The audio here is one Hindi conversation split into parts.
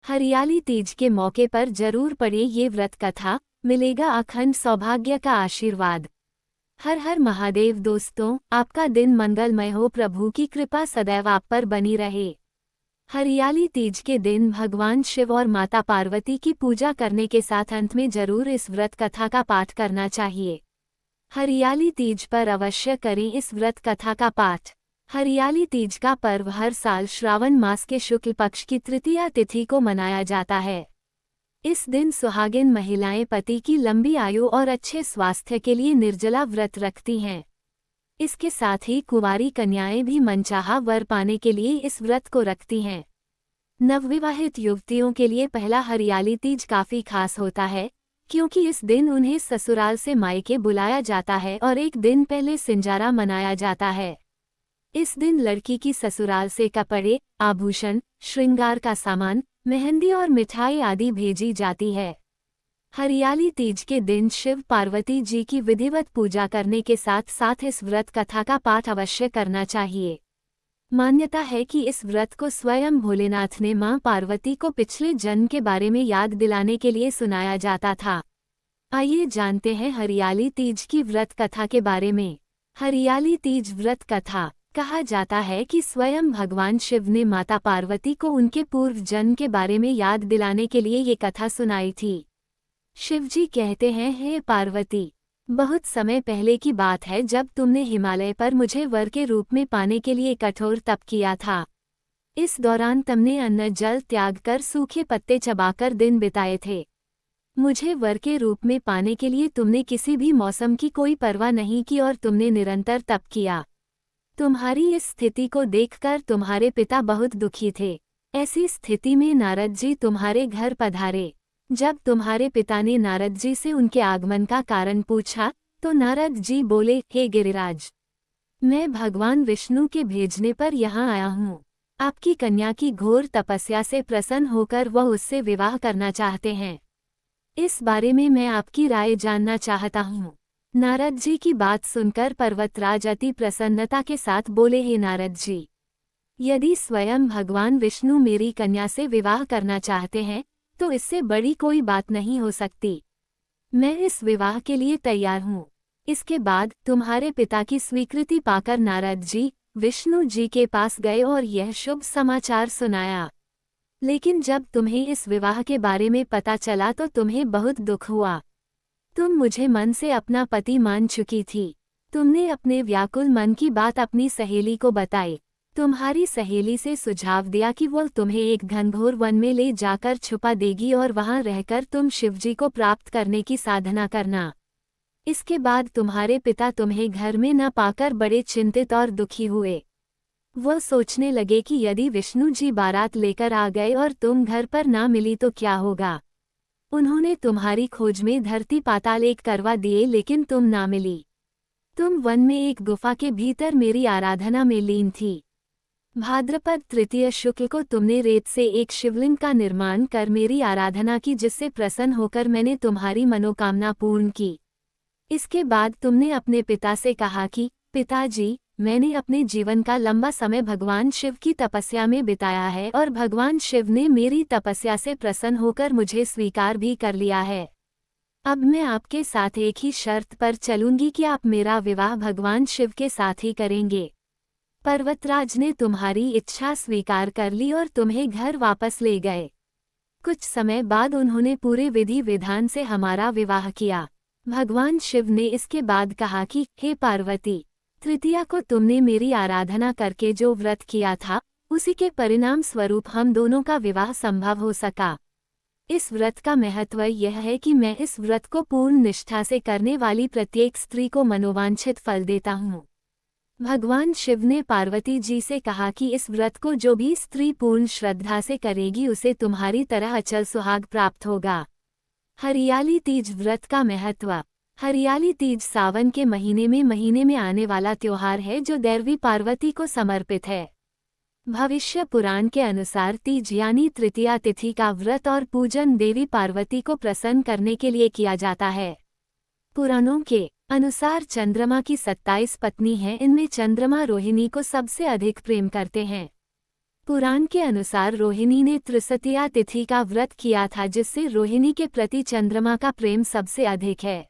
हरियाली तीज के मौके पर जरूर पढ़े ये व्रत कथा, मिलेगा अखंड सौभाग्य का आशीर्वाद। हर हर महादेव दोस्तों, आपका दिन मंगलमय हो। प्रभु की कृपा सदैव आप पर बनी रहे। हरियाली तीज के दिन भगवान शिव और माता पार्वती की पूजा करने के साथ अंत में जरूर इस व्रत कथा का पाठ करना चाहिए। हरियाली तीज पर अवश्य करें इस व्रत कथा का पाठ। हरियाली तीज का पर्व हर साल श्रावण मास के शुक्ल पक्ष की तृतीया तिथि को मनाया जाता है। इस दिन सुहागिन महिलाएं पति की लंबी आयु और अच्छे स्वास्थ्य के लिए निर्जला व्रत रखती हैं। इसके साथ ही कुंवारी कन्याएं भी मनचाहा वर पाने के लिए इस व्रत को रखती हैं। नवविवाहित युवतियों के लिए पहला हरियाली तीज काफी खास होता है, क्योंकि इस दिन उन्हें ससुराल से मायके बुलाया जाता है और एक दिन पहले सिंजारा मनाया जाता है। इस दिन लड़की की ससुराल से कपड़े, आभूषण, श्रृंगार का सामान, मेहंदी और मिठाई आदि भेजी जाती है। हरियाली तीज के दिन शिव पार्वती जी की विधिवत पूजा करने के साथ साथ इस व्रत कथा का पाठ अवश्य करना चाहिए। मान्यता है कि इस व्रत को स्वयं भोलेनाथ ने मां पार्वती को पिछले जन्म के बारे में याद दिलाने के लिए सुनाया जाता था। आइए जानते हैं हरियाली तीज की व्रत कथा के बारे में। हरियाली तीज व्रत कथा। कहा जाता है कि स्वयं भगवान शिव ने माता पार्वती को उनके पूर्व जन्म के बारे में याद दिलाने के लिए ये कथा सुनाई थी। शिवजी कहते हैं, हे पार्वती, बहुत समय पहले की बात है जब तुमने हिमालय पर मुझे वर के रूप में पाने के लिए कठोर तप किया था। इस दौरान तुमने अन्न जल त्याग कर सूखे पत्ते चबाकर दिन बिताए थे। मुझे वर के रूप में पाने के लिए तुमने किसी भी मौसम की कोई परवाह नहीं की और तुमने निरंतर तप किया। तुम्हारी इस स्थिति को देखकर तुम्हारे पिता बहुत दुखी थे। ऐसी स्थिति में नारद जी तुम्हारे घर पधारे। जब तुम्हारे पिता ने नारद जी से उनके आगमन का कारण पूछा, तो नारद जी बोले, हे गिरिराज, मैं भगवान विष्णु के भेजने पर यहाँ आया हूँ। आपकी कन्या की घोर तपस्या से प्रसन्न होकर वह उससे विवाह करना चाहते हैं। इस बारे में मैं आपकी राय जानना चाहता हूँ। नारद जी की बात सुनकर पर्वतराज अति प्रसन्नता के साथ बोले, हे नारद जी, यदि स्वयं भगवान विष्णु मेरी कन्या से विवाह करना चाहते हैं तो इससे बड़ी कोई बात नहीं हो सकती। मैं इस विवाह के लिए तैयार हूँ। इसके बाद तुम्हारे पिता की स्वीकृति पाकर नारद जी विष्णु जी के पास गए और यह शुभ समाचार सुनाया। लेकिन जब तुम्हें इस विवाह के बारे में पता चला तो तुम्हें बहुत दुख हुआ। तुम मुझे मन से अपना पति मान चुकी थी। तुमने अपने व्याकुल मन की बात अपनी सहेली को बताई। तुम्हारी सहेली से सुझाव दिया कि वह तुम्हें एक घनघोर वन में ले जाकर छुपा देगी और वहां रहकर तुम शिवजी को प्राप्त करने की साधना करना। इसके बाद तुम्हारे पिता तुम्हें घर में न पाकर बड़े चिंतित और दुखी हुए। वह सोचने लगे कि यदि विष्णु जी बारात लेकर आ गए और तुम घर पर ना मिली तो क्या होगा। उन्होंने तुम्हारी खोज में धरती पाताल एक करवा दिए, लेकिन तुम ना मिली। तुम वन में एक गुफा के भीतर मेरी आराधना में लीन थी। भाद्रपद तृतीय शुक्ल को तुमने रेत से एक शिवलिंग का निर्माण कर मेरी आराधना की, जिससे प्रसन्न होकर मैंने तुम्हारी मनोकामना पूर्ण की। इसके बाद तुमने अपने पिता से कहा कि पिताजी, मैंने अपने जीवन का लंबा समय भगवान शिव की तपस्या में बिताया है और भगवान शिव ने मेरी तपस्या से प्रसन्न होकर मुझे स्वीकार भी कर लिया है। अब मैं आपके साथ एक ही शर्त पर चलूंगी कि आप मेरा विवाह भगवान शिव के साथ ही करेंगे। पर्वतराज ने तुम्हारी इच्छा स्वीकार कर ली और तुम्हें घर वापस ले गए। कुछ समय बाद उन्होंने पूरे विधि विधान से हमारा विवाह किया। भगवान शिव ने इसके बाद कहा कि हे पार्वती, तृतीया को तुमने मेरी आराधना करके जो व्रत किया था, उसी के परिणाम स्वरूप हम दोनों का विवाह संभव हो सका। इस व्रत का महत्व यह है कि मैं इस व्रत को पूर्ण निष्ठा से करने वाली प्रत्येक स्त्री को मनोवांछित फल देता हूँ। भगवान शिव ने पार्वती जी से कहा कि इस व्रत को जो भी स्त्री पूर्ण श्रद्धा से करेगी उसे तुम्हारी तरह अचल सुहाग प्राप्त होगा। हरियाली तीज व्रत का महत्व। हरियाली तीज सावन के महीने में आने वाला त्योहार है जो दैवी पार्वती को समर्पित है। भविष्य पुराण के अनुसार तीज यानी तृतीया तिथि का व्रत और पूजन देवी पार्वती को प्रसन्न करने के लिए किया जाता है। पुराणों के अनुसार चंद्रमा की 27 पत्नी हैं, इनमें चंद्रमा रोहिणी को सबसे अधिक प्रेम करते हैं। पुराण के अनुसार रोहिणी ने त्रिसतिया तिथि का व्रत किया था, जिससे रोहिणी के प्रति चंद्रमा का प्रेम सबसे अधिक है।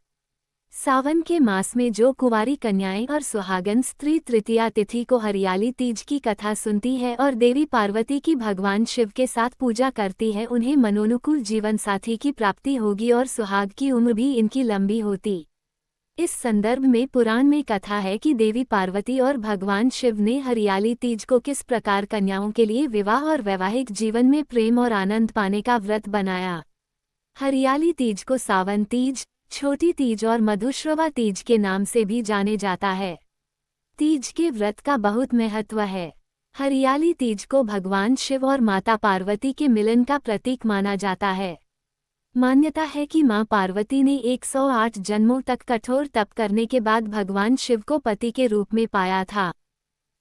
सावन के मास में जो कुंवारी कन्याएं और सुहागन स्त्री तृतीया तिथि को हरियाली तीज की कथा सुनती है और देवी पार्वती की भगवान शिव के साथ पूजा करती है, उन्हें मनोनुकूल जीवन साथी की प्राप्ति होगी और सुहाग की उम्र भी इनकी लंबी होती। इस संदर्भ में पुराण में कथा है कि देवी पार्वती और भगवान शिव ने हरियाली तीज को किस प्रकार कन्याओं के लिए विवाह और वैवाहिक जीवन में प्रेम और आनंद पाने का व्रत बनाया। हरियाली तीज को सावन तीज, छोटी तीज और मधुश्रवा तीज के नाम से भी जाने जाता है। तीज के व्रत का बहुत महत्व है। हरियाली तीज को भगवान शिव और माता पार्वती के मिलन का प्रतीक माना जाता है। मान्यता है कि मां पार्वती ने 108 जन्मों तक कठोर तप करने के बाद भगवान शिव को पति के रूप में पाया था।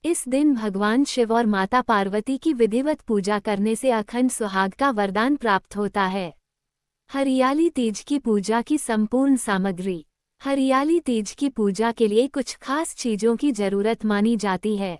इस दिन भगवान शिव और माता पार्वती की विधिवत पूजा करने से अखंड सुहाग का वरदान प्राप्त होता है। हरियाली तीज की पूजा की संपूर्ण सामग्री। हरियाली तीज की पूजा के लिए कुछ खास चीजों की जरूरत मानी जाती है।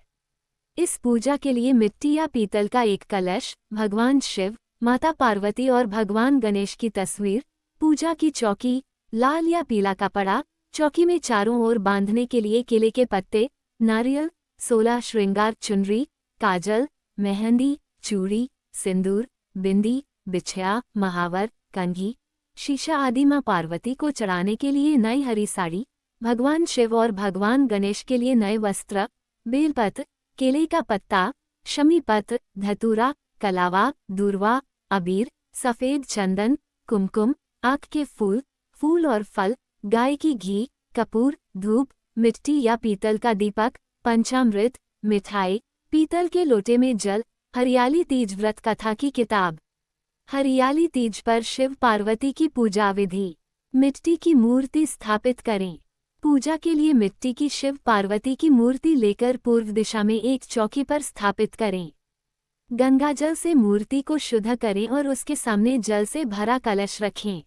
इस पूजा के लिए मिट्टी या पीतल का एक कलश, भगवान शिव, माता पार्वती और भगवान गणेश की तस्वीर, पूजा की चौकी, लाल या पीला कपड़ा, चौकी में चारों ओर बांधने के लिए केले के पत्ते, नारियल, 16 श्रृंगार चुनरी, काजल, मेहंदी, चूड़ी, सिंदूर, बिंदी, बिछिया, महावर, कंघी, शीशा आदि मां पार्वती को चढ़ाने के लिए नई हरी साड़ी, भगवान शिव और भगवान गणेश के लिए नए वस्त्र, बेलपत्र, केले का पत्ता, शमी पत्र, धतूरा, कलावा, दूर्वा, अबीर, सफेद चंदन, कुमकुम, आक के फूल और फल, गाय की घी, कपूर, धूप, मिट्टी या पीतल का दीपक, पंचामृत, मिठाई, पीतल के लोटे में जल। हरियाली तीज व्रत कथा की किताब। हरियाली तीज पर शिव पार्वती की पूजा विधि। मिट्टी की मूर्ति स्थापित करें। पूजा के लिए मिट्टी की शिव पार्वती की मूर्ति लेकर पूर्व दिशा में एक चौकी पर स्थापित करें। गंगाजल से मूर्ति को शुद्ध करें और उसके सामने जल से भरा कलश रखें।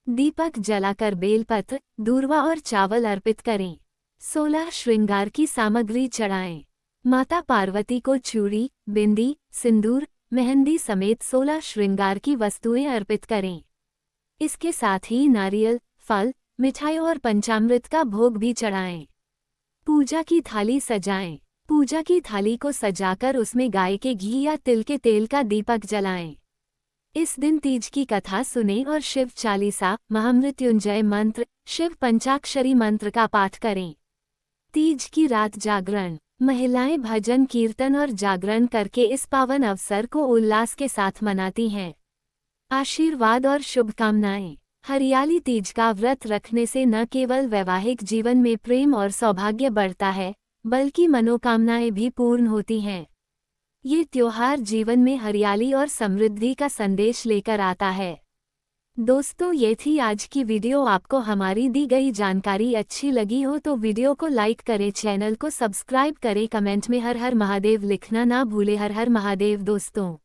दीपक जलाकर बेलपत्र, दूर्वा और चावल अर्पित करें। 16 श्रृंगार की सामग्री चढ़ाएं। माता पार्वती को चूड़ी, बिंदी, सिंदूर, मेहंदी समेत 16 श्रृंगार की वस्तुएं अर्पित करें। इसके साथ ही नारियल, फल, मिठाई और पंचामृत का भोग भी चढ़ाएं। पूजा की थाली सजाएं। पूजा की थाली को सजाकर उसमें गाय के घी या तिल के तेल का दीपक जलाएं। इस दिन तीज की कथा सुनें और शिव चालीसा, महामृत्युंजय मंत्र, शिव पंचाक्षरी मंत्र का पाठ करें। तीज की रात जागरण। महिलाएं भजन कीर्तन और जागरण करके इस पावन अवसर को उल्लास के साथ मनाती हैं। आशीर्वाद और शुभकामनाएं। हरियाली तीज का व्रत रखने से न केवल वैवाहिक जीवन में प्रेम और सौभाग्य बढ़ता है, बल्कि मनोकामनाएं भी पूर्ण होती हैं। ये त्योहार जीवन में हरियाली और समृद्धि का संदेश लेकर आता है। दोस्तों, ये थी आज की वीडियो। आपको हमारी दी गई जानकारी अच्छी लगी हो तो वीडियो को लाइक करें, चैनल को सब्सक्राइब करें, कमेंट में हर हर महादेव लिखना ना भूले। हर हर महादेव दोस्तों।